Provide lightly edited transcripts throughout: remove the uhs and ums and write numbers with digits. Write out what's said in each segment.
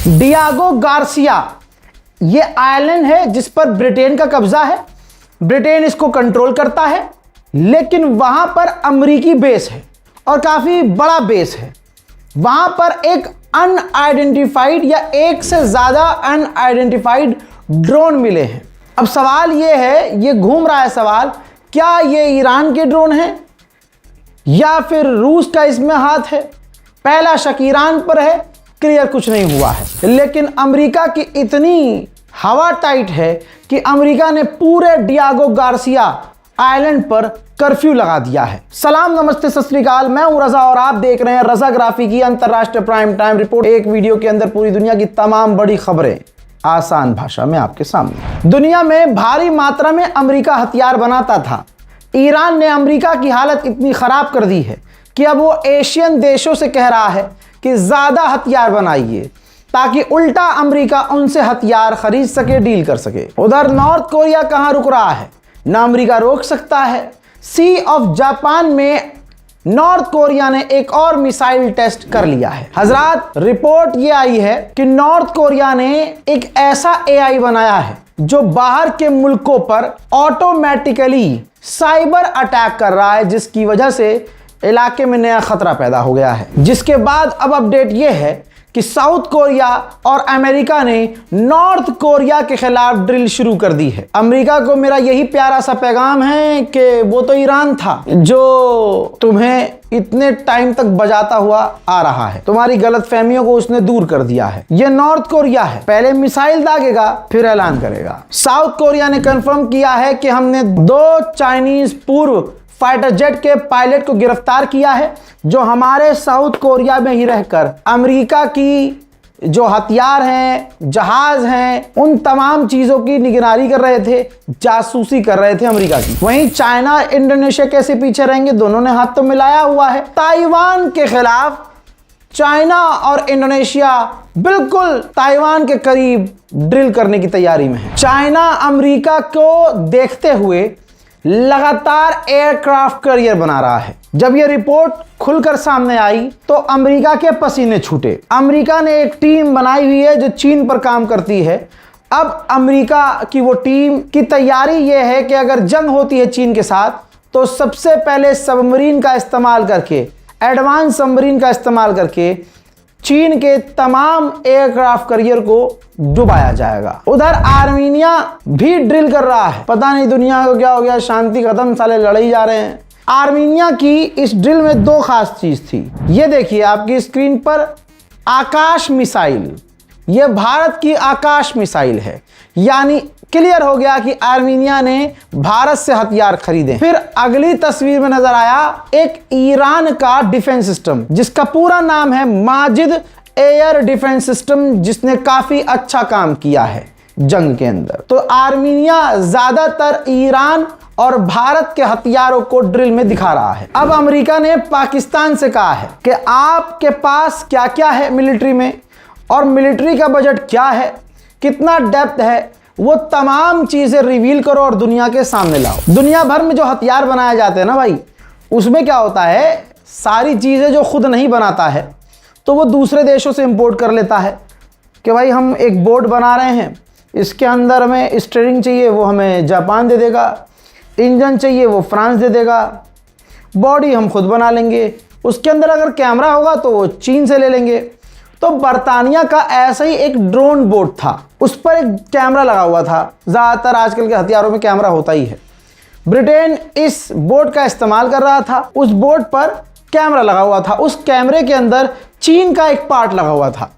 Diego Garcia ये island है जिस पर ब्रिटेन का कब्जा है। ब्रिटेन इसको कंट्रोल करता है, लेकिन वहां पर अमेरिकी बेस है और काफी बड़ा बेस है। वहां पर एक अनआइडेंटिफाइड या एक से ज्यादा अनआइडेंटिफाइड ड्रोन मिले हैं। अब सवाल ये है, ये घूम रहा है सवाल, क्या ये ईरान के ड्रोन हैं या फिर रूस का इसमें हाथ है? पहला शक ईरान पर है, क्लियर कुछ नहीं हुआ है। लेकिन अमेरिका की इतनी हवा टाइट है कि अमेरिका ने पूरे डियागो गार्सिया आइलैंड पर कर्फ्यू लगा दिया है। सलाम, नमस्ते, सत श्री अकाल। मैं हूं रजा और आप देख रहे हैं रजाग्राफी की अंतरराष्ट्रीय प्राइम टाइम रिपोर्ट। एक वीडियो के अंदर पूरी दुनिया की तमाम बड़ी खबरें आसान भाषा में आपके सामने। दुनिया में भारी मात्रा में अमेरिका हथियार बनाता था। ईरान ने अमेरिका की हालत इतनी खराब कर दी है कि अब वो एशियन देशों से कह रहा है कि ज्यादा हथियार बनाइए, ताकि उल्टा अमेरिका उनसे हथियार खरीद सके, डील कर सके। उधर नॉर्थ कोरिया कहां रुक रहा है, ना अमेरिका रोक सकता है। सी ऑफ जापान में नॉर्थ कोरिया ने एक और मिसाइल टेस्ट कर लिया है। हजरात, रिपोर्ट ये आई है कि नॉर्थ कोरिया ने एक ऐसा एआई बनाया है जो बाहर के मुल्कों पर ऑटोमेटिकली साइबर अटैक कर रहा है, जिसकी वजह से इलाके में नया खतरा पैदा हो गया है। जिसके बाद अब अपडेट यह है कि साउथ कोरिया और अमेरिका ने नॉर्थ कोरिया के खिलाफ ड्रिल शुरू कर दी है। अमेरिका को मेरा यही प्यारा सा पैगाम है कि वो तो ईरान था जो तुम्हें इतने टाइम तक बजाता हुआ आ रहा है, तुम्हारी गलतफहमियों को उसने दूर कर दिया है। ये नॉर्थ कोरिया है, पहले मिसाइल दागेगा फिर ऐलान करेगा। साउथ कोरिया ने कंफर्म किया है कि हमने 2 चाइनीज पूर्व फाइटर जेट के पायलट को गिरफ्तार किया है, जो हमारे साउथ कोरिया में ही रहकर अमेरिका की जो हथियार हैं, जहाज हैं, उन तमाम चीजों की निगरानी कर रहे थे, जासूसी कर रहे थे अमेरिका की। वहीं चाइना इंडोनेशिया कैसे पीछे रहेंगे, दोनों ने हाथ तो मिलाया हुआ है। ताइवान के खिलाफ चाइना और इंडोनेशिया बिल्कुल ताइवान के करीब ड्रिल करने की तैयारी में है। चाइना अमेरिका को देखते हुए लगातार एयरक्राफ्ट कैरियर बना रहा है। जब यह रिपोर्ट खुलकर सामने आई तो अमेरिका के पसीने छूटे। अमेरिका ने एक टीम बनाई हुई है जो चीन पर काम करती है। अब अमेरिका की वो टीम की तैयारी यह है कि अगर जंग होती है चीन के साथ तो सबसे पहले सबमरीन का इस्तेमाल करके, एडवांस सबमरीन का इस्तेमाल करके चीन के तमाम एयरक्राफ्ट कैरियर को डुबाया जाएगा। उधर आर्मीनिया भी ड्रिल कर रहा है। पता नहीं दुनिया को क्या हो गया, शांति खत्म, साले लड़े ही जा रहे हैं। आर्मीनिया की इस ड्रिल में 2 खास चीज थी। ये देखिए आपकी स्क्रीन पर आकाश मिसाइल, ये भारत की आकाश मिसाइल है। यानी क्लियर हो गया कि आर्मीनिया ने भारत से हथियार खरीदे। फिर अगली तस्वीर में नजर आया एक ईरान का डिफेंस सिस्टम, जिसका पूरा नाम है माजिद एयर डिफेंस सिस्टम, जिसने काफी अच्छा काम किया है जंग के अंदर। तो आर्मीनिया ज्यादातर ईरान और भारत के हथियारों को ड्रिल में दिखा रहा है। अब अमेरिका ने पाकिस्तान से कहा है कि आपके पास क्या क्या है मिलिट्री में, और मिलिट्री का बजट क्या है, कितना डेप्थ है, वो तमाम चीजें रिवील करो और दुनिया के सामने लाओ। दुनिया भर में जो हथियार बनाए जाते हैं ना भाई, उसमें क्या होता है, सारी चीजें जो खुद नहीं बनाता है तो वो दूसरे देशों से इंपोर्ट कर लेता है कि भाई हम एक बोट बना रहे हैं, इसके अंदर हमें स्टीयरिंग चाहिए, वो हमें जापान दे देगा, इंजन चाहिए वो फ्रांस दे देगा, बॉडी हम खुद बना लेंगे, उसके अंदर अगर कैमरा होगा तो वो चीन से ले लेंगे। तो बर्तानिया का ऐसा ही एक ड्रोन बोट था, उस पर एक कैमरा लगा हुआ था। ज्यादातर आजकल के हथियारों में कैमरा होता ही है। ब्रिटेन इस बोट का इस्तेमाल कर रहा था, उस बोट पर कैमरा लगा हुआ था, उस कैमरे के अंदर चीन का एक पार्ट लगा हुआ था।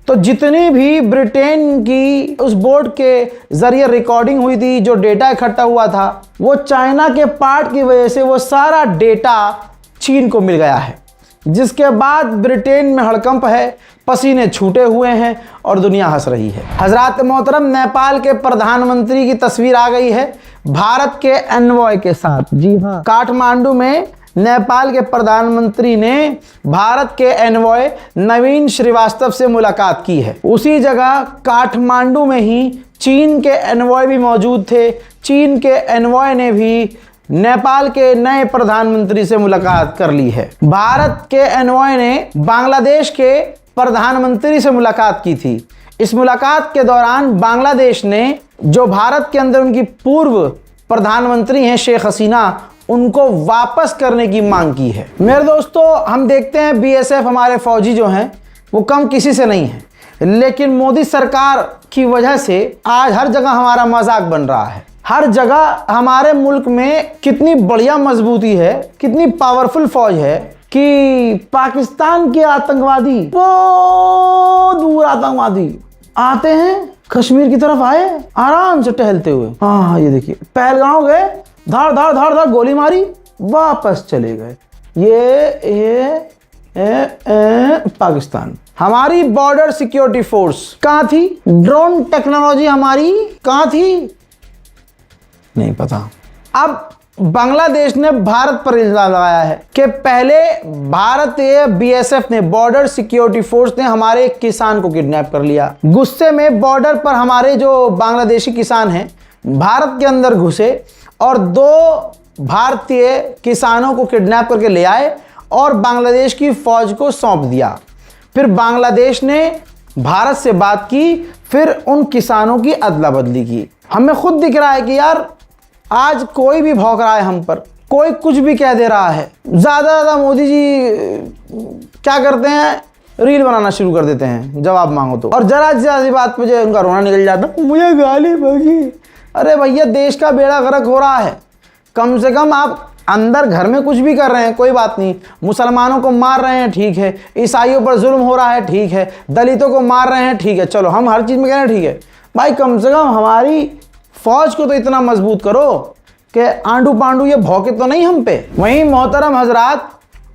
तो जितनी भी ब्रिटेन की उस बोट के जरिए रिकॉर्डिंग हुई थी, जो डेटा इकट्ठा हुआ था, वो चाइना के पार्ट की वजह से वो सारा डेटा चीन को मिल गया है। जिसके बाद ब्रिटेन में हड़कंप है, पसीने छूटे हुए हैं और दुनिया हंस रही है। हजरात मोहतरम, नेपाल के प्रधानमंत्री की तस्वीर आ गई है भारत के एनवॉय के साथ। जी हाँ, काठमांडू में नेपाल के प्रधानमंत्री ने भारत के एनवॉय नवीन श्रीवास्तव से मुलाकात की है। उसी जगह काठमांडू में ही चीन के एनवॉय भी मौजूद थे। चीन के एनवॉय ने भी नेपाल के नए प्रधानमंत्री से मुलाकात कर ली है। भारत के एनवॉय ने बांग्लादेश के प्रधानमंत्री से मुलाकात की थी। इस मुलाकात के दौरान बांग्लादेश ने जो भारत के अंदर उनकी पूर्व प्रधानमंत्री हैं शेख हसीना, उनको वापस करने की मांग की है। मेरे दोस्तों, हम देखते हैं बीएसएफ हमारे फौजी जो हैं वो कम किसी से नहीं है, लेकिन मोदी सरकार की वजह से आज हर जगह हमारा मजाक बन रहा है। हर जगह हमारे मुल्क में कितनी बढ़िया मजबूती है, कितनी पावरफुल फौज है कि पाकिस्तान के आतंकवादी, वो दूर आतंकवादी आते हैं, कश्मीर की तरफ आए आराम से टहलते हुए। हाँ, ये देखिए, पहलगांव गए, धाड़ धाड़ धाड़ धाड़ गोली मारी, वापस चले गए। पाकिस्तान। हमारी बॉर्डर सिक्योरिटी फोर्स कहाँ थी? ड्रोन टेक्नोलॉजी हमारी कहाँ थी? नहीं पता। अब बांग्लादेश ने भारत पर इल्जाम लगाया है कि पहले भारतीय बीएसएफ ने, बॉर्डर सिक्योरिटी फोर्स ने हमारे एक किसान को किडनैप कर लिया। गुस्से में बॉर्डर पर हमारे जो बांग्लादेशी किसान हैं भारत के अंदर घुसे और 2 भारतीय किसानों को किडनैप करके ले आए और बांग्लादेश की फौज को सौंप दिया। फिर बांग्लादेश ने भारत से बात की, फिर उन किसानों की अदला बदली की। हमें खुद दिख रहा है कि यार आज कोई भी भौंक रहा है हम पर, कोई कुछ भी कह दे रहा है। ज़्यादा मोदी जी क्या करते हैं, रील बनाना शुरू कर देते हैं जवाब मांगो तो, और जरा सी बात पे जो उनका रोना निकल जाता, मुझे गाली बगी। अरे भैया, देश का बेड़ा गर्क हो रहा है। कम से कम आप अंदर घर में कुछ भी कर रहे हैं, कोई बात नहीं, मुसलमानों को मार रहे हैं, ठीक है, ईसाइयों पर जुल्म हो रहा है, ठीक है, दलितों को मार रहे हैं, ठीक है, चलो हम हर चीज़ में कह रहे हैं, ठीक है भाई, कम से कम हमारी फौज को तो इतना मजबूत करो कि आंडू पांडू ये भौंके तो नहीं हम पे। वहीं मोहतरम हजरात,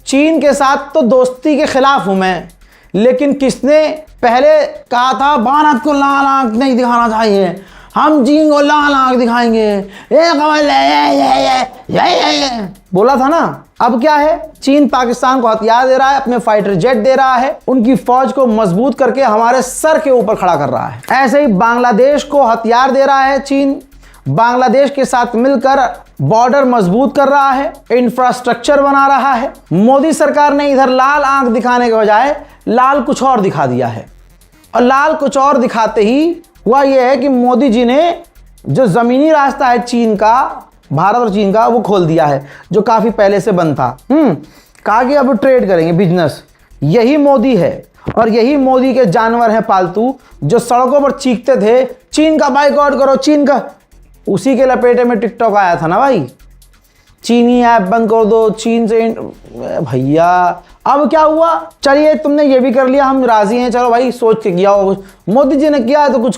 चीन के साथ तो दोस्ती के खिलाफ हूं मैं, लेकिन किसने पहले कहा था भारत को लाल आंख नहीं दिखाना चाहिए, हम चीन को लाल आंख दिखाएंगे, बोला था ना। अब क्या है, चीन पाकिस्तान को हथियार दे रहा है, अपने फाइटर जेट दे रहा है, उनकी फौज को मजबूत करके हमारे सर के ऊपर खड़ा कर रहा है। ऐसे ही बांग्लादेश को हथियार दे रहा है चीन, बांग्लादेश के साथ मिलकर बॉर्डर मजबूत कर रहा है, इंफ्रास्ट्रक्चर बना रहा है। मोदी सरकार ने इधर लाल आंख दिखाने के बजाय लाल कुछ और दिखा दिया है, और लाल कुछ और दिखाते ही हुआ यह है कि मोदी जी ने जो जमीनी रास्ता है चीन का, भारत और चीन का, वो खोल दिया है, जो काफी पहले से बंद था। कहा कि अब ट्रेड करेंगे, बिजनेस। यही मोदी है, और यही मोदी के जानवर हैं पालतू, जो सड़कों पर चीखते थे चीन का बाइकआउट करो, चीन का। उसी के लपेटे में टिकटॉक आया था ना भाई, चीनी ऐप बंद कर दो, चीन से। भैया अब क्या हुआ, चलिए तुमने ये भी कर लिया, हम राजी हैं, चलो भाई सोच के किया होगा, मोदी जी ने किया है तो कुछ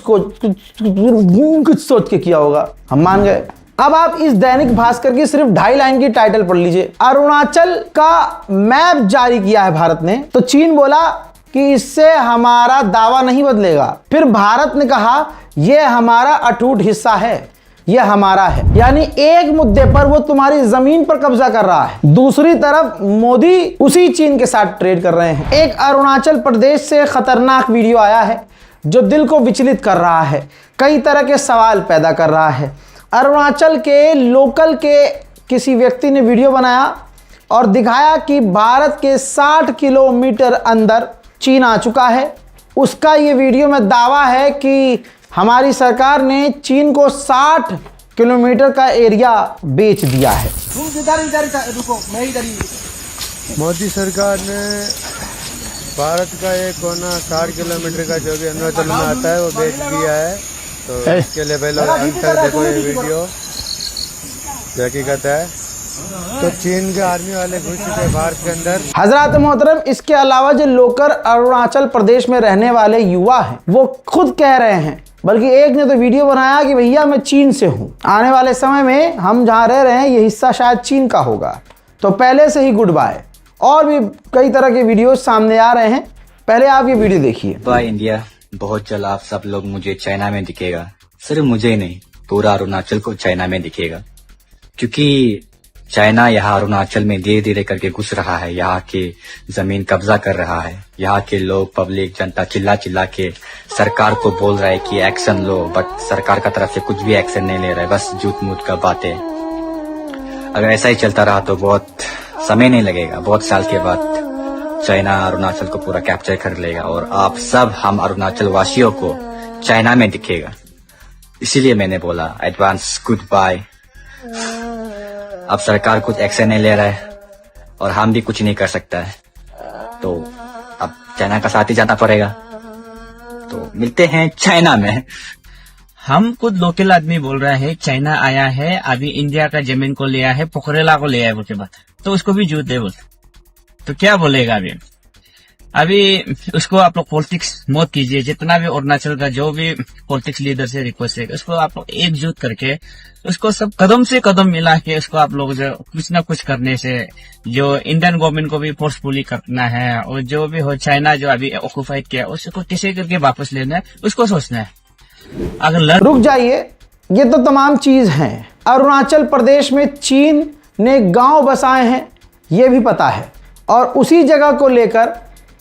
सोच के किया होगा, हम मान गए। अब आप इस दैनिक भास्कर की सिर्फ 2.5 लाइन की टाइटल पढ़ लीजिए। अरुणाचल का मैप जारी किया है भारत ने, तो चीन बोला कि इससे हमारा दावा नहीं बदलेगा। फिर भारत ने कहा यह हमारा अटूट हिस्सा है, यह हमारा है। यानी एक मुद्दे पर वो तुम्हारी जमीन पर कब्जा कर रहा है, दूसरी तरफ मोदी उसी चीन के साथ ट्रेड कर रहे हैं। एक अरुणाचल प्रदेश से खतरनाक वीडियो आया है जो दिल को विचलित कर रहा है, कई तरह के सवाल पैदा कर रहा है। अरुणाचल के लोकल के किसी व्यक्ति ने वीडियो बनाया और दिखाया कि भारत के 60 किलोमीटर अंदर चीन आ चुका है। उसका ये वीडियो में दावा है कि हमारी सरकार ने चीन को 60 किलोमीटर का एरिया बेच दिया है। मोदी सरकार ने भारत का एक कोना 60 किलोमीटर का जो भी अरुणाचल में आता है वो बेच दिया है। तो इसके लिए पहले अंत तक देखो ये वीडियो, हकीकत है। तो चीन के आर्मी वाले घुस चुके हैं भारत के अंदर। हजरत मोहतरम, इसके अलावा जो लोकल अरुणाचल प्रदेश में रहने वाले युवा हैं वो खुद कह रहे हैं, बल्कि एक ने तो वीडियो बनाया कि भैया मैं चीन से हूं, आने वाले समय में हम जहां रह रहे हैं ये हिस्सा शायद चीन का होगा, तो पहले से ही गुड बाय। और भी कई तरह के वीडियो सामने आ रहे हैं, पहले आप ये वीडियो देखिए। बाय इंडिया, बहुत जल्द आप सब लोग मुझे चाइना में दिखेगा, सिर्फ मुझे ही नहीं पूरा अरुणाचल को चाइना में दिखेगा, क्योंकि चाइना यहाँ अरुणाचल में धीरे धीरे करके घुस रहा है, यहाँ की जमीन कब्जा कर रहा है। यहाँ के लोग, पब्लिक, जनता चिल्ला चिल्ला के सरकार को बोल रहा है कि एक्शन लो, बट सरकार का तरफ से कुछ भी एक्शन नहीं ले रहा है, बस झूठ मूठ का बातें। अगर ऐसा ही चलता रहा तो बहुत समय नहीं लगेगा, बहुत साल के बाद चाइना अरुणाचल को पूरा कैप्चर कर लेगा और आप सब हम अरुणाचल वासियों को चाइना में दिखेगा। इसीलिए मैंने बोला एडवांस गुड बाय। अब सरकार कुछ एक्शन नहीं ले रहा है और हम भी कुछ नहीं कर सकता है, तो अब चाइना का साथ ही जाना पड़ेगा। तो मिलते हैं चाइना में। हम खुद लोकल आदमी बोल रहा है चाइना आया है, अभी इंडिया का जमीन को लिया है, पोखरेला को लिया है, बोलते बात तो उसको भी जूत दे बोलते, तो क्या बोलेगा अभी उसको आप लोग पॉलिटिक्स मत कीजिए। जितना भी अरुणाचल का जो भी पॉलिटिक्स लीडर से रिक्वेस्ट है, उसको आप लोग एकजुट करके उसको सब कदम से कदम मिला के उसको आप लोग जो कुछ ना कुछ करने से जो इंडियन गवर्नमेंट को भी फोर्सफुली करना है और जो भी हो चाइना जो अभी ऑक्यूपाइड किया उसको कैसे करके वापस लेना है उसको सोचना है। अगर रुक जाइए, ये तो तमाम चीज हैं। अरुणाचल प्रदेश में चीन ने गांव बसाए हैं, ये भी पता है, और उसी जगह को लेकर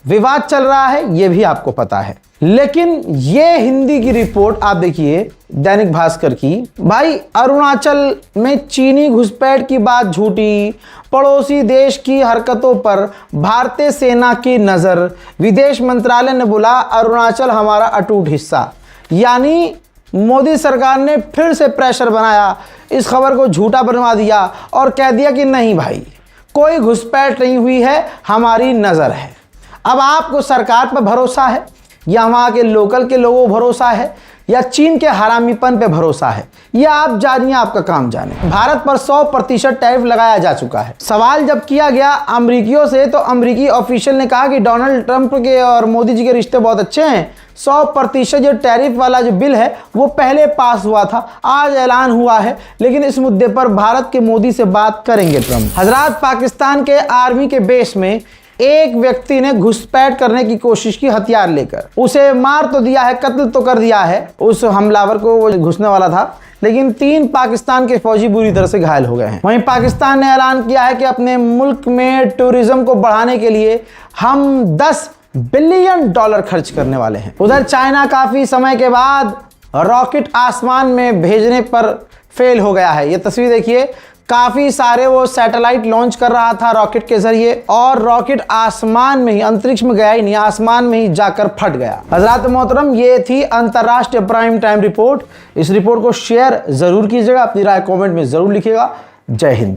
विवाद चल रहा है, ये भी आपको पता है। लेकिन ये हिंदी की रिपोर्ट आप देखिए दैनिक भास्कर की, भाई अरुणाचल में चीनी घुसपैठ की बात झूठी, पड़ोसी देश की हरकतों पर भारतीय सेना की नजर, विदेश मंत्रालय ने बोला अरुणाचल हमारा अटूट हिस्सा। यानी मोदी सरकार ने फिर से प्रेशर बनाया, इस खबर को झूठा बनवा दिया और कह दिया कि नहीं भाई कोई घुसपैठ नहीं हुई है, हमारी नज़र है। अब आपको सरकार पर भरोसा है या वहाँ के लोकल के लोगों को भरोसा है या चीन के हरामीपन पे भरोसा है, यह आप जानिए, आपका काम जाने। भारत पर 100% टैरिफ लगाया जा चुका है। सवाल जब किया गया अमरीकियों से तो अमरीकी ऑफिशियल ने कहा कि डोनाल्ड ट्रंप के और मोदी जी के रिश्ते बहुत अच्छे हैं, 100% जो टैरिफ वाला जो बिल है वो पहले पास हुआ था, आज ऐलान हुआ है, लेकिन इस मुद्दे पर भारत के मोदी से बात करेंगे ट्रंप। हजरात, पाकिस्तान के आर्मी के बेस में एक व्यक्ति ने घुसपैठ करने की कोशिश की हथियार लेकर, उसे मार तो दिया है, कत्ल तो कर दिया है उस हमलावर को, वो घुसने वाला था, लेकिन 3 पाकिस्तान के फौजी बुरी तरह से घायल हो गए हैं। वहीं पाकिस्तान ने ऐलान किया है कि अपने मुल्क में टूरिज्म को बढ़ाने के लिए हम $10 बिलियन खर्च करने वाले हैं। उधर चाइना काफी समय के बाद रॉकेट आसमान में भेजने पर फेल हो गया है। ये तस्वीर देखिए, काफी सारे वो सैटेलाइट लॉन्च कर रहा था रॉकेट के जरिए और रॉकेट आसमान में ही, अंतरिक्ष में गया ही नहीं, आसमान में ही जाकर फट गया। हजरात मोहतरम, ये थी अंतरराष्ट्रीय प्राइम टाइम रिपोर्ट। इस रिपोर्ट को शेयर जरूर कीजिएगा, अपनी राय कमेंट में जरूर लिखिएगा। जय हिंद।